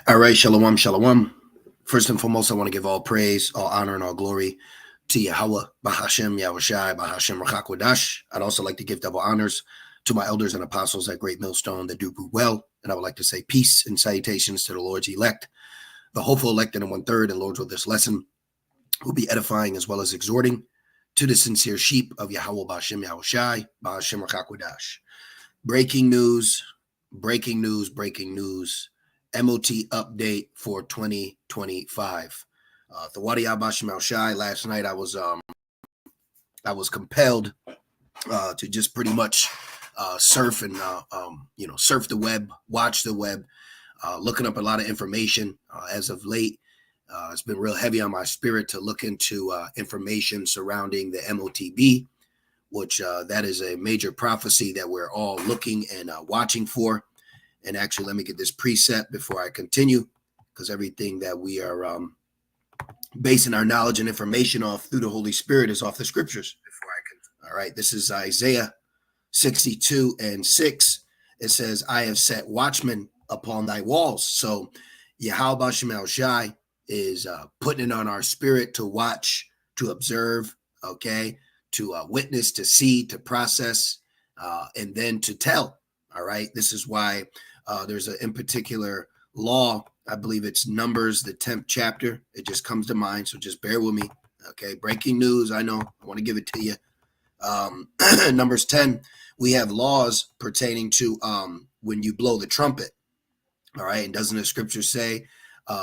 All right, shalom, shalom. First and foremost, I want to give all praise, all honor, and all glory to Yahweh, Bahashem, Yahushai, Bahashem, Rachakwadash. I'd also like to give double honors to my elders and apostles at Great Millstone that do well. And I would like to say peace and salutations to the Lord's elect, the hopeful elected in 1/3. And Lord, with this lesson will be edifying as well as exhorting to the sincere sheep of Yahweh, Bahashem, Yahushai, Bahashem, Rachakwadash. Breaking news, breaking news, breaking news. MOT update for 2025. Thawadi Abashim Al Shai. Last night I was compelled to just pretty much surf and surf the web, watch the web, looking up a lot of information. As of late, it's been real heavy on my spirit to look into information surrounding the Motb, which that is a major prophecy that we're all looking and watching for. And actually, let me get this preset before I continue, because everything that we are basing our knowledge and information off through the Holy Spirit is off the scriptures. All right, this is Isaiah 62:6. It says, I have set watchmen upon thy walls. So Yahweh Bashem El Shai is putting it on our spirit to watch, to observe, okay, to witness, to see, to process, and then to tell. All right, this is why there's a in particular law. I believe it's Numbers, the 10th chapter. It just comes to mind, so just bear with me. Okay, breaking news. I know. I want to give it to you. Numbers 10, we have laws pertaining to when you blow the trumpet. All right, and doesn't the scripture say,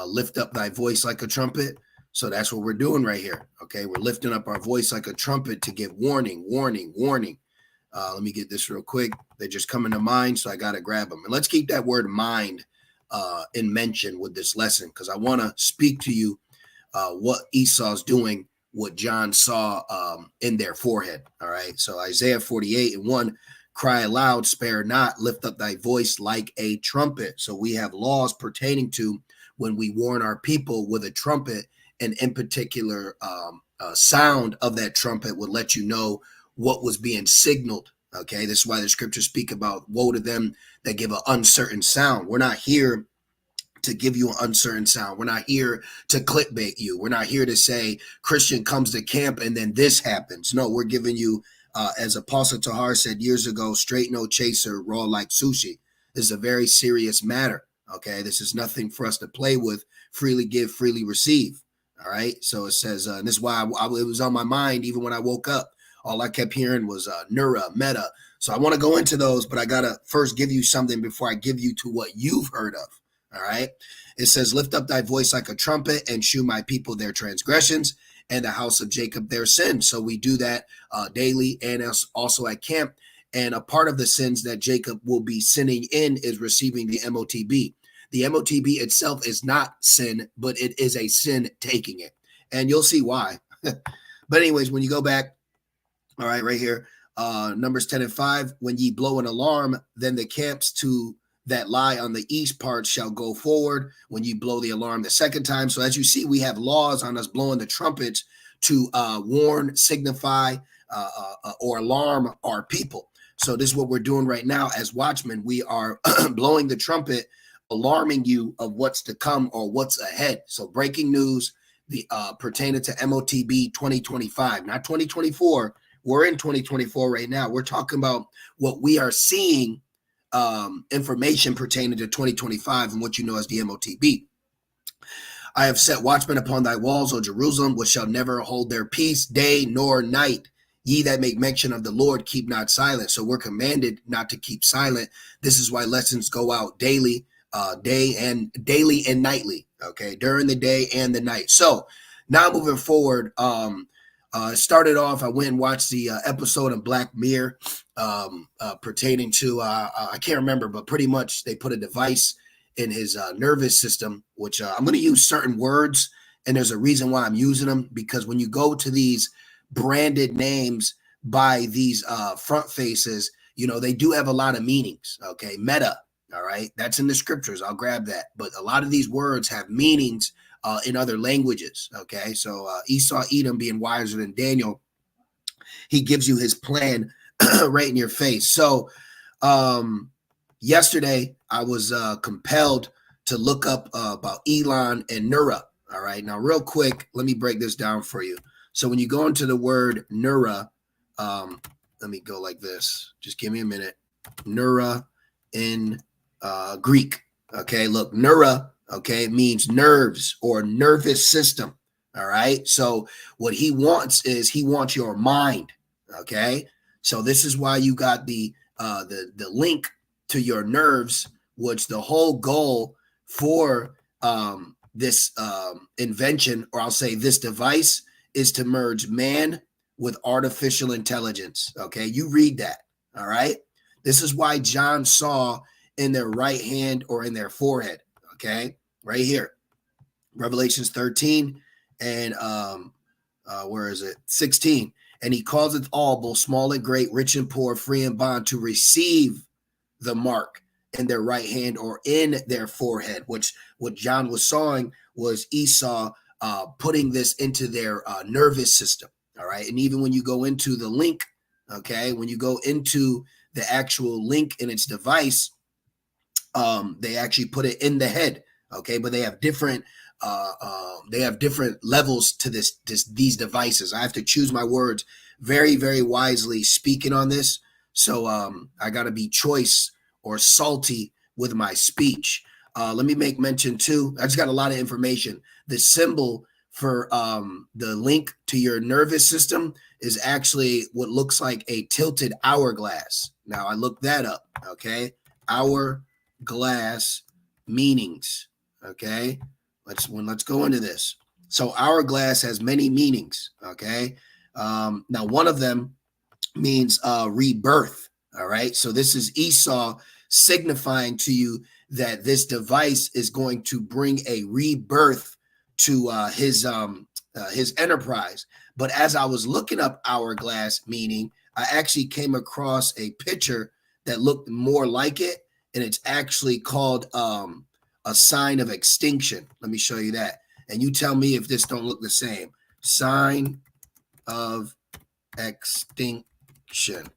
lift up thy voice like a trumpet? So that's what we're doing right here. Okay, we're lifting up our voice like a trumpet to give warning, warning, warning. Let me get this real quick. They just come into mind, so I got to grab them. And let's keep that word mind in mention with this lesson, because I want to speak to you what Esau's doing, what John saw in their forehead. All right. So Isaiah 48:1, cry aloud, spare not, lift up thy voice like a trumpet. So we have laws pertaining to when we warn our people with a trumpet, and in particular, sound of that trumpet would let you know what was being signaled. Okay, this is why the scriptures speak about woe to them that give an uncertain sound. We're not here to give you an uncertain sound. We're not here to clickbait you. We're not here to say Christian comes to camp and then this happens. No, we're giving you, as Apostle Tahar said years ago, straight no chaser, raw like sushi. This is a very serious matter. Okay, this is nothing for us to play with. Freely give, freely receive. All right, so it says, and this is why it was on my mind even when I woke up. All I kept hearing was Nura, Meta. So I want to go into those, but I got to first give you something before I give you to what you've heard of. All right. It says, lift up thy voice like a trumpet and shew my people their transgressions and the house of Jacob their sins. So we do that daily and also at camp. And a part of the sins that Jacob will be sinning in is receiving the Motb. The Motb itself is not sin, but it is a sin taking it. And you'll see why. But anyways, when you go back, all right, right here, Numbers 10:5, when ye blow an alarm, then the camps to that lie on the east part shall go forward when you blow the alarm the second time. So as you see, we have laws on us blowing the trumpets to warn, signify, or alarm our people. So this is what we're doing right now as watchmen. We are blowing the trumpet, alarming you of what's to come or what's ahead. So breaking news, the pertaining to Motb 2025, not 2024. We're in 2024 right now. We're talking about what we are seeing, information pertaining to 2025 and what you know as the Motb. I have set watchmen upon thy walls, O Jerusalem, which shall never hold their peace, day nor night. Ye that make mention of the Lord, keep not silent. So we're commanded not to keep silent. This is why lessons go out daily, daily and nightly. Okay, during the day and the night. So now moving forward, started off, I went and watched the episode of Black Mirror pertaining to, I can't remember, but pretty much they put a device in his nervous system, which I'm going to use certain words, and there's a reason why I'm using them, because when you go to these branded names by these front faces, you know, they do have a lot of meanings. Okay, Meta, all right, that's in the scriptures. I'll grab that. But a lot of these words have meanings in other languages. Okay, so Esau, Edom being wiser than Daniel, he gives you his plan right in your face. So yesterday I was compelled to look up about Elon and Nura. All right, now real quick, let me break this down for you. So when you go into the word Nura, let me go like this. Just give me a minute. Nura in Greek. Okay, look, Nura, okay, means nerves or nervous system. All right, so what he wants is he wants your mind. Okay, so this is why you got the link to your nerves, which the whole goal for this invention, or I'll say this device, is to merge man with artificial intelligence. Okay, you read that. All right, this is why John saw in their right hand or in their forehead. Okay, right here, Revelations 13 and where is it? 16. And he causeth all, both small and great, rich and poor, free and bond, to receive the mark in their right hand or in their forehead, which what John was sawing was Esau putting this into their nervous system. All right. And even when you go into the link, okay, when you go into the actual link in its device, they actually put it in the head. Okay. But they have different levels to these devices. I have to choose my words very, very wisely speaking on this. So I got to be choice or salty with my speech. Let me make mention too. I just got a lot of information. The symbol for the link to your nervous system is actually what looks like a tilted hourglass. Now I looked that up. Okay, hourglass meanings. Okay, let's go into this. So hourglass has many meanings. Okay, now one of them means rebirth. All right, so this is Esau signifying to you that this device is going to bring a rebirth to his enterprise. But as I was looking up hourglass meaning, I actually came across a picture that looked more like it, and it's actually called a sign of extinction. Let me show you that, and you tell me if this don't look the same. Sign of extinction.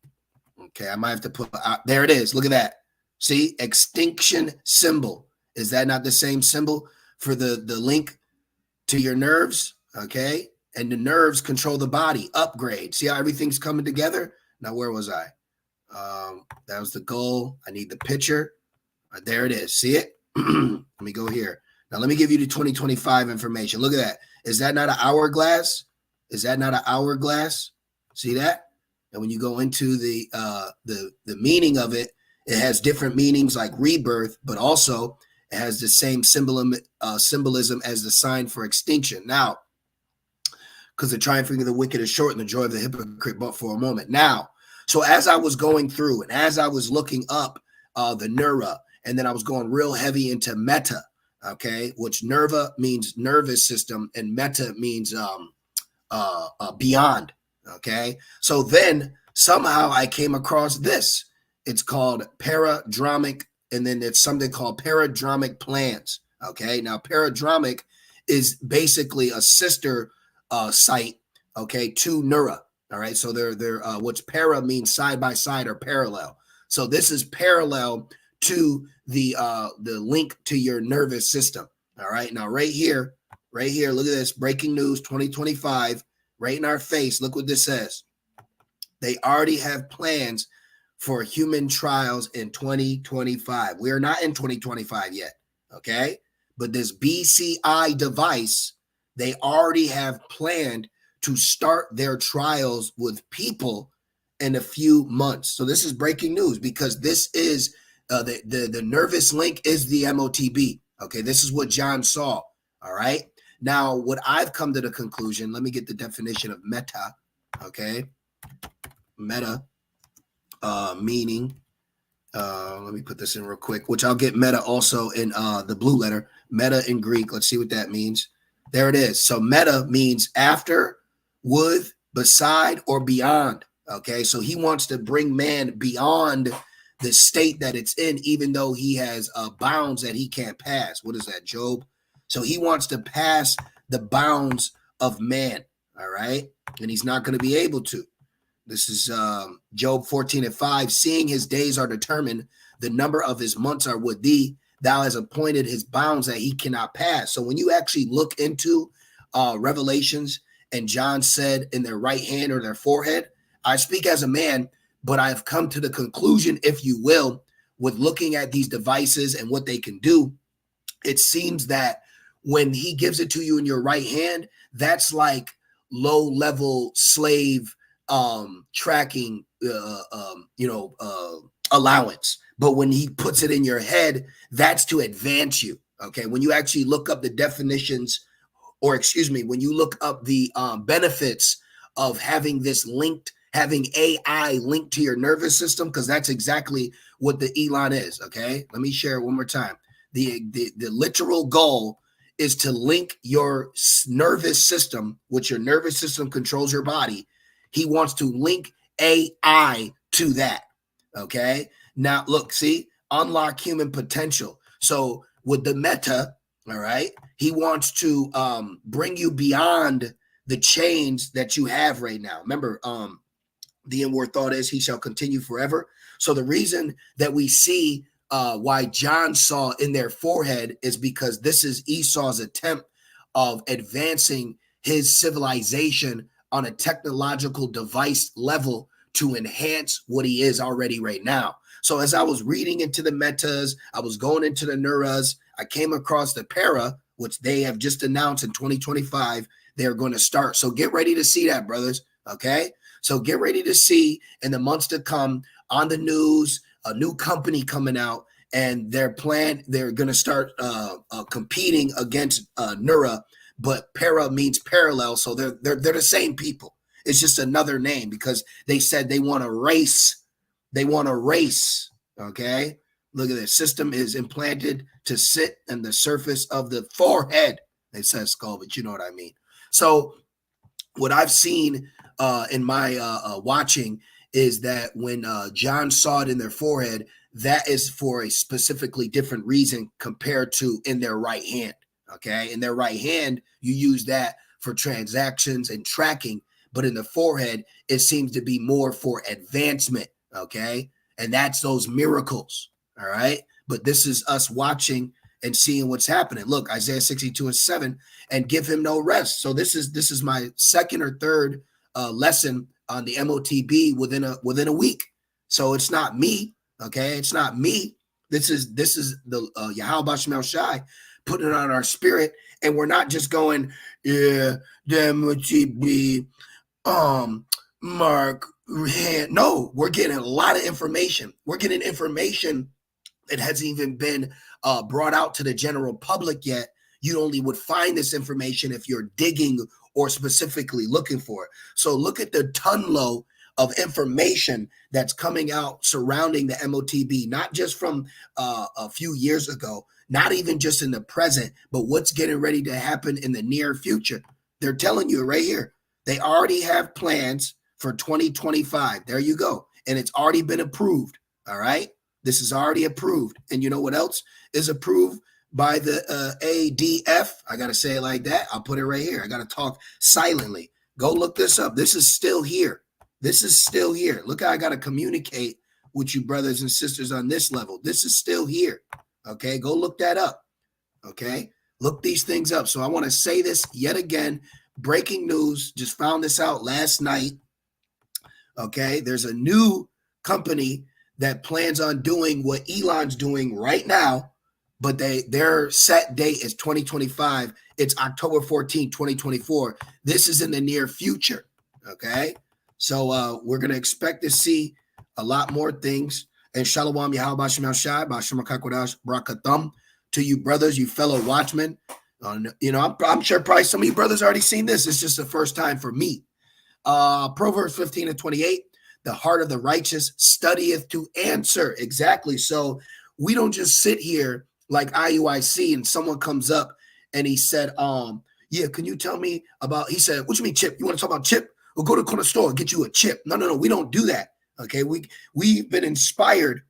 Okay, I might have to put there it is. Look at that. See, extinction symbol. Is that not the same symbol for the link to your nerves? Okay, and the nerves control the body. Upgrade. See how everything's coming together? Now, where was I? That was the goal. I need the picture. There it is. See it? Let me go here. Now, let me give you the 2025 information. Look at that. Is that not an hourglass? Is that not an hourglass? See that? And when you go into the meaning of it, it has different meanings like rebirth, but also it has the same symbolism as the sign for extinction. Now, because the triumphing of the wicked is short and the joy of the hypocrite but for a moment. Now, so as I was going through and as I was looking up the Nura, and then I was going real heavy into meta, okay, which Nerva means nervous system and meta means beyond. Okay, so then somehow I came across this. It's called paradromic, and then it's something called paradromic plans. Okay, now paradromic is basically a sister site, okay, to Nura. All right, so they're what's para means side by side or parallel. So this is parallel to the link to your nervous system. All right, now right here, look at this breaking news 2025. Right in our face, look what this says. They already have plans for human trials in 2025. We are not in 2025 yet, okay? But this BCI device, they already have planned to start their trials with people in a few months. So this is breaking news because this is the nervous link is the Motb. Okay, this is what John saw. All right. Now, what I've come to the conclusion, let me get the definition of meta, okay? Meta, meaning, let me put this in real quick, which I'll get meta also in the blue letter. Meta in Greek, let's see what that means. There it is. So meta means after, with, beside, or beyond, okay? So he wants to bring man beyond the state that it's in, even though he has bounds that he can't pass. What is that, Job? So he wants to pass the bounds of man, all right? And he's not going to be able to. This is Job 14:5. Seeing his days are determined, the number of his months are with thee. Thou hast appointed his bounds that he cannot pass. So when you actually look into Revelations, and John said in their right hand or their forehead, I speak as a man, but I've come to the conclusion, if you will, with looking at these devices and what they can do, it seems that when he gives it to you in your right hand, that's like low level slave tracking, allowance. But when he puts it in your head, that's to advance you. Okay. When you actually look up the definitions, or excuse me, when you look up the benefits of having this linked, having AI linked to your nervous system, because that's exactly what the Elon is. Okay. Let me share it one more time. The literal goal is to link your nervous system, which your nervous system controls your body. He wants to link AI to that. Okay. Now, look, see, unlock human potential. So with the meta, all right, he wants to bring you beyond the chains that you have right now. Remember, the inward thought is he shall continue forever. So the reason that we see why John saw in their forehead is because this is Esau's attempt of advancing his civilization on a technological device level to enhance what he is already right now. So as I was reading into the metas, I was going into the neuras, I came across the para, which they have just announced in 2025, they're going to start. So get ready to see that, brothers. Okay. So get ready to see in the months to come on the news, a new company coming out, and they're going to start competing against Neura, but para means parallel. So they're the same people. It's just another name because they said they want to race. They want to race. Okay. Look at this. System is implanted to sit on the surface of the forehead. They said skull, but you know what I mean. So what I've seen in my watching is that when John saw it in their forehead, that is for a specifically different reason compared to in their right hand. Okay. In their right hand, you use that for transactions and tracking, but in the forehead, it seems to be more for advancement. Okay. And that's those miracles. All right. But this is us watching and seeing what's happening. Look, Isaiah 62:7, and give him no rest. So this is my second or third lesson on the Motb within a week. So it's not me. Okay. It's not me. This is the Yahweh Shemel Shai putting it on our spirit. And we're not just going, yeah, the Motb, Mark, no, we're getting a lot of information. We're getting information that hasn't even been brought out to the general public yet. You only would find this information if you're digging or specifically looking for it. So look at the tonload of information that's coming out surrounding the Motb, not just from a few years ago, not even just in the present, but what's getting ready to happen in the near future. They're telling you right here. They already have plans for 2025. There you go. And it's already been approved. All right. This is already approved. And you know what else is approved by the ADF? I got to say it like that. I'll put it right here. I got to talk silently. Go look this up. This is still here. This is still here. Look how I got to communicate with you brothers and sisters on this level. This is still here. Okay. Go look that up. Okay. Look these things up. So I want to say this yet again. Breaking news. Just found this out last night. Okay. There's a new company that plans on doing what Elon's doing right now, but their set date is 2025. It's October 14, 2024. This is in the near future. Okay. So we're going to expect to see a lot more things. And Shalom Yahweh Shemel Shai, Bashem Kakwadash Brakathum to you brothers, you fellow watchmen. I'm sure probably some of you brothers already seen this. It's just the first time for me. Proverbs 15:28. The heart of the righteous studieth to answer. Exactly. So we don't just sit here like IUIC and someone comes up and he said, yeah, can you tell me about, he said, what you mean chip? You want to talk about chip? We'll go to the corner store and get you a chip. No. We don't do that. Okay. We've been inspired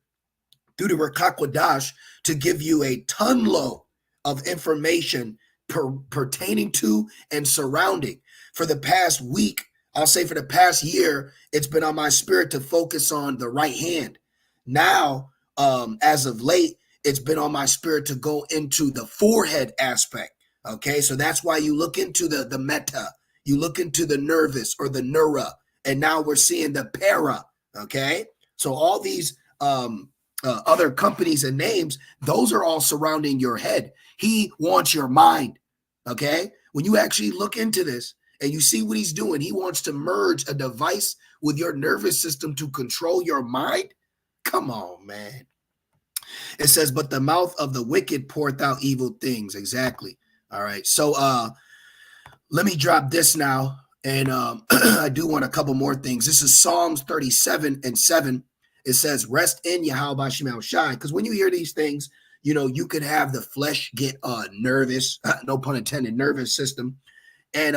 through the Rakakwadash to give you a tonload of information pertaining to and surrounding. For the past week, I'll say for the past year, it's been on my spirit to focus on the right hand. Now, as of late, it's been on my spirit to go into the forehead aspect. Okay, so that's why you look into the meta, you look into the nervous or the neura, and now we're seeing the para. Okay, so all these other companies and names, those are all surrounding your head. He wants your mind. Okay, when you actually look into this and you see what he's doing, he wants to merge a device with your nervous system to control your mind. Come on, man. It says, but the mouth of the wicked poureth out evil things. Exactly. All right. So let me drop this now. And I do want a couple more things. This is Psalms 37:7. It says, rest in Yahweh Shemel Shai. Because when you hear these things, you know, you could have the flesh get nervous, no pun intended, nervous system. And,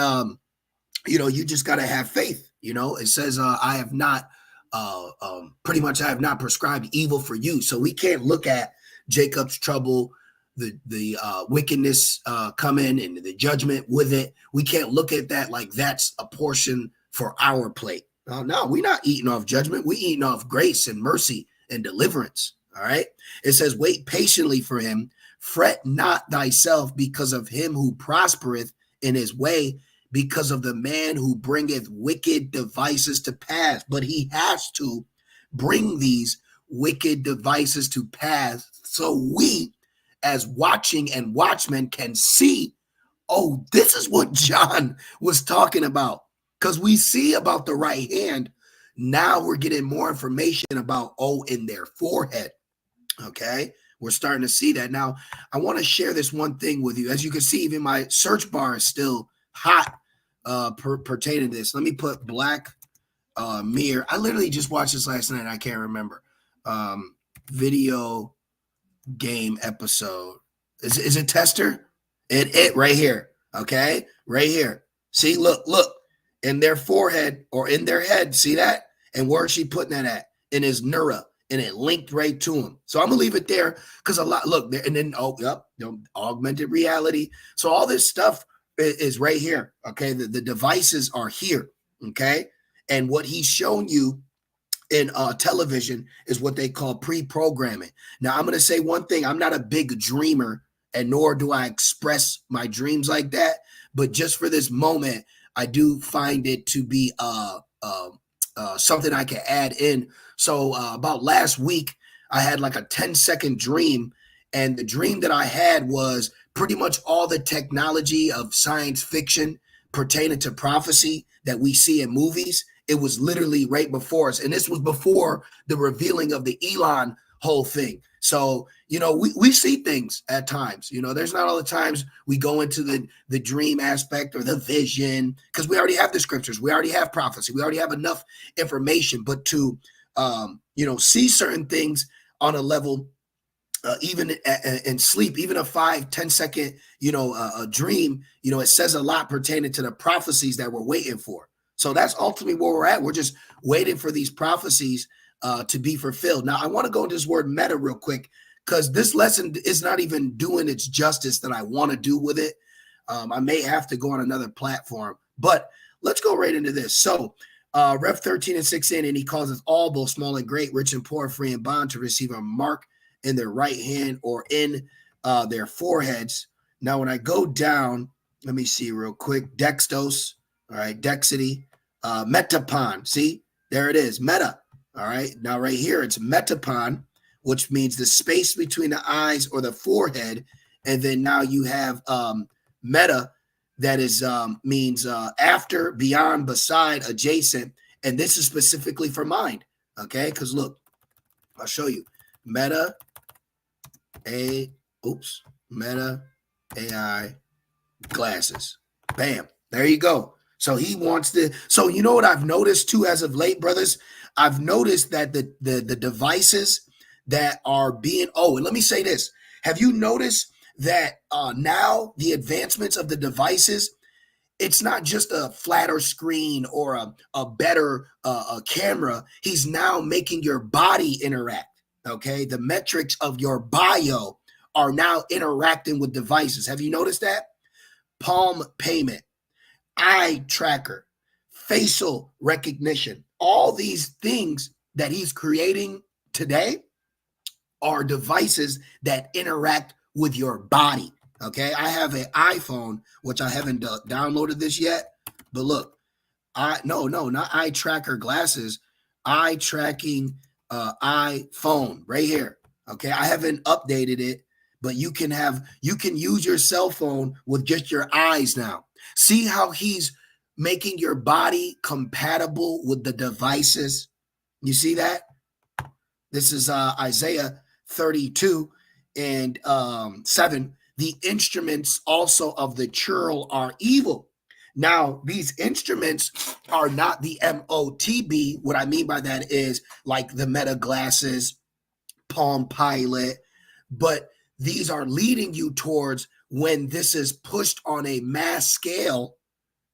you know, you just got to have faith. You know, it says, I have not, pretty much, I have not prescribed evil for you. So we can't look at Jacob's trouble, the wickedness coming and the judgment with it. We can't look at that like that's a portion for our plate. No, we're not eating off judgment. We're eating off grace and mercy and deliverance. All right. It says, wait patiently for him. Fret not thyself because of him who prospereth in his way, because of the man who bringeth wicked devices to pass. But he has to bring these wicked devices to pass so we, as watching and watchmen, can see, oh, this is what John was talking about. Because we see about the right hand. Now we're getting more information about, oh, in their forehead. Okay, we're starting to see that. Now, I want to share this one thing with you. As you can see, even my search bar is still hot pertaining to this. Let me put Black Mirror. I literally just watched this last night. I can't remember. Video game episode. Is it Tester? It right here. Okay, right here. See, look. In their forehead or in their head. See that? And where is she putting that at? In his neura. And it linked right to him. So I'm gonna leave it there because a lot, look there, and then augmented reality. So all this stuff is right here. Okay, the devices are here. Okay, and what he's shown you in television is what they call pre-programming. Now I'm gonna say one thing: I'm not a big dreamer, and nor do I express my dreams like that. But just for this moment, I do find it to be something I can add in. So about last week, I had like a 10-second dream. And the dream that I had was pretty much all the technology of science fiction pertaining to prophecy that we see in movies. It was literally right before us. And this was before the revealing of the Elon whole thing. So, you know, we see things at times. You know, there's not all the times we go into the dream aspect or the vision because we already have the scriptures. We already have prophecy. We already have enough information. But to, you know, see certain things on a level, even in sleep, even a 5-10 second, you know, a dream, you know, it says a lot pertaining to the prophecies that we're waiting for. So that's ultimately where we're at. We're just waiting for these prophecies to be fulfilled. Now, I want to go into this word meta real quick because this lesson is not even doing its justice that I want to do with it. I may have to go on another platform, but let's go right into this. So Rev 13:6 and he calls us all, both small and great, rich and poor, free and bond, to receive a mark in their right hand or in their foreheads. Now, when I go down, let me see real quick. Dextos, all right, Dexity, Metapon. See, there it is, meta. All right, now right here, it's Metapon, which means the space between the eyes or the forehead. And then now you have meta, that is means after, beyond, beside, adjacent. And this is specifically for mind. Okay, because look, I'll show you. Meta AI glasses. Bam. There you go. So he wants to. So you know what I've noticed too, as of late, brothers? I've noticed that the devices that are being. Oh, and let me say this. Have you noticed that now the advancements of the devices, it's not just a flatter screen or a better camera. He's now making your body interact. Okay, the metrics of your bio are now interacting with devices. Have you noticed that? Palm payment, eye tracker, facial recognition. All these things that he's creating today are devices that interact with your body. Okay, I have an iPhone, which I haven't downloaded this yet, but look, not eye tracker glasses, eye tracking iPhone right here. Okay, I haven't updated it, but you can use your cell phone with just your eyes now. See how he's making your body compatible with the devices? You see that? This is Isaiah 32 and 7. The instruments also of the churl are evil. Now, these instruments are not the Motb. What I mean by that is like the Meta glasses, Palm Pilot, but these are leading you towards when this is pushed on a mass scale,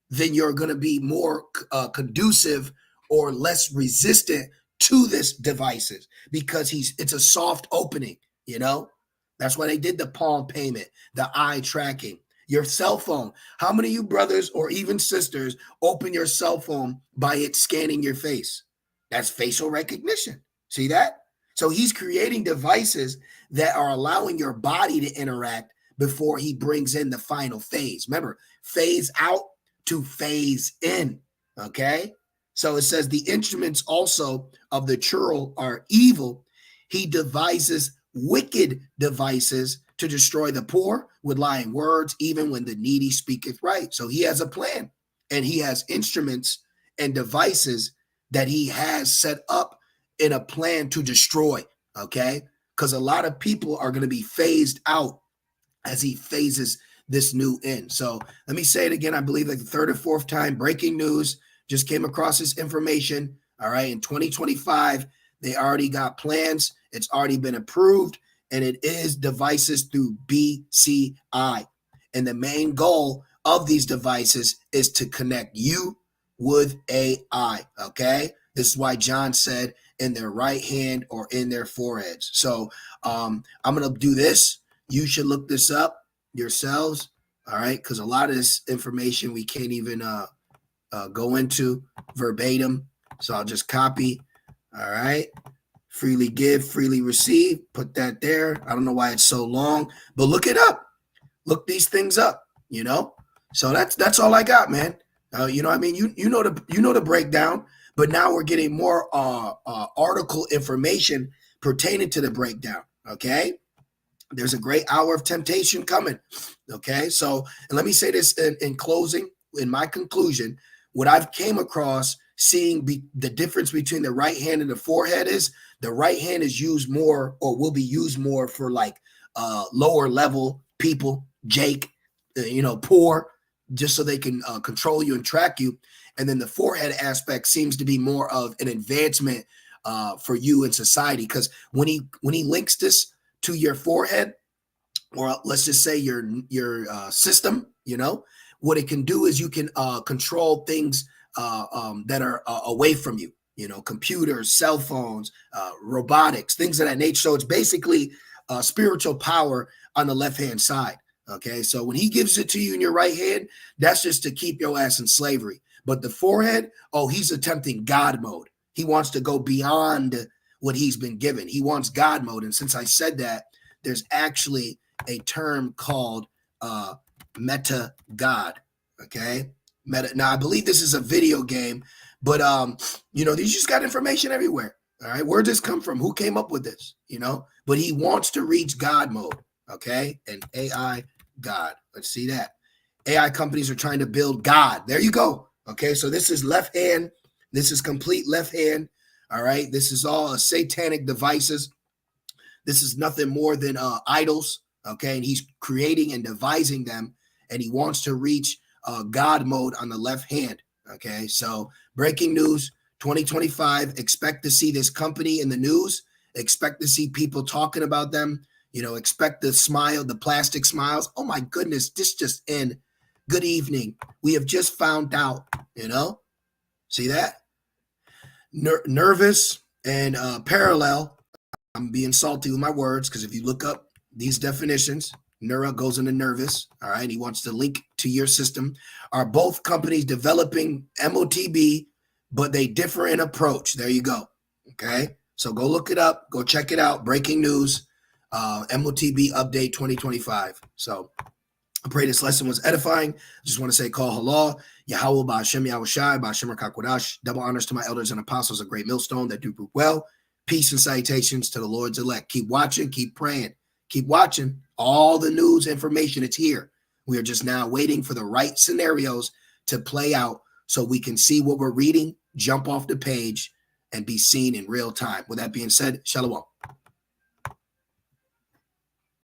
then you're going to be more conducive or less resistant to this devices because it's a soft opening, you know? That's why they did the palm payment, the eye tracking, your cell phone. How many of you brothers or even sisters open your cell phone by it scanning your face? That's facial recognition. See that? So he's creating devices that are allowing your body to interact before he brings in the final phase. Remember, phase out to phase in, okay? So it says the instruments also of the churl are evil. He devises wicked devices to destroy the poor with lying words, even when the needy speaketh right. So he has a plan, and he has instruments and devices that he has set up in a plan to destroy, okay? Because a lot of people are going to be phased out as he phases this new in. So let me say it again. I believe like the third or fourth time, breaking news, just came across this information. All right. In 2025, they already got plans. It's already been approved, and it is devices through BCI. And the main goal of these devices is to connect you with AI. Okay. This is why John said in their right hand or in their foreheads. So I'm going to do this. You should look this up yourselves. All right. Because a lot of this information we can't even go into verbatim. So I'll just copy. All right. Freely give, freely receive. Put that there. I don't know why it's so long, but look it up. Look these things up, you know? So that's all I got, man. You know what I mean? You know the breakdown, but now we're getting more article information pertaining to the breakdown, okay? There's a great hour of temptation coming, okay? So, and let me say this in closing, in my conclusion, what I've came across seeing the difference between the right hand and the forehead is the right hand is used more or will be used more for like lower level people, Jake, poor, just so they can control you and track you. And then the forehead aspect seems to be more of an advancement for you in society, because when he links this to your forehead, or let's just say your system, what it can do is you can control things that are away from you, computers, cell phones, robotics, things of that nature. So it's basically spiritual power on the left-hand side. Okay, so when he gives it to you in your right hand, that's just to keep your ass in slavery. But the forehead, he's attempting God mode. He wants to go beyond what he's been given. He wants God mode. And since I said that, there's actually a term called meta God. Okay, meta. Now I believe this is a video game, but these just got information everywhere. All right, where did this come from? Who came up with this? But he wants to reach God mode. Okay, and AI God. Let's see that. AI companies are trying to build God. There you go. Okay, so this is left hand. This is complete left hand. All right, this is all satanic devices. This is nothing more than idols. Okay, and he's creating and devising them, and he wants to reach God mode on the left hand. Okay, so breaking news 2025. Expect to see this company in the news. Expect to see people talking about them. Expect the smile, the plastic smiles. Oh my goodness, this just in. Good evening. We have just found out, see that? Nervous and parallel. I'm being salty with my words because if you look up these definitions, Neura goes into nervous. All right. He wants to link to your system. Are both companies developing Motb, but they differ in approach? There you go. Okay. So go look it up. Go check it out. Breaking news. Motb update 2025. So I pray this lesson was edifying. I just want to say, call halal, Yahweh, Ba'ashem, Yahushai, Ba'ashem, Rakakwadash. Double honors to my elders and apostles, a great millstone that do group well. Peace and salutations to the Lord's elect. Keep watching, keep praying, keep watching. All the news information, it's here. We are just now waiting for the right scenarios to play out so we can see what we're reading, jump off the page, and be seen in real time. With that being said, shalom.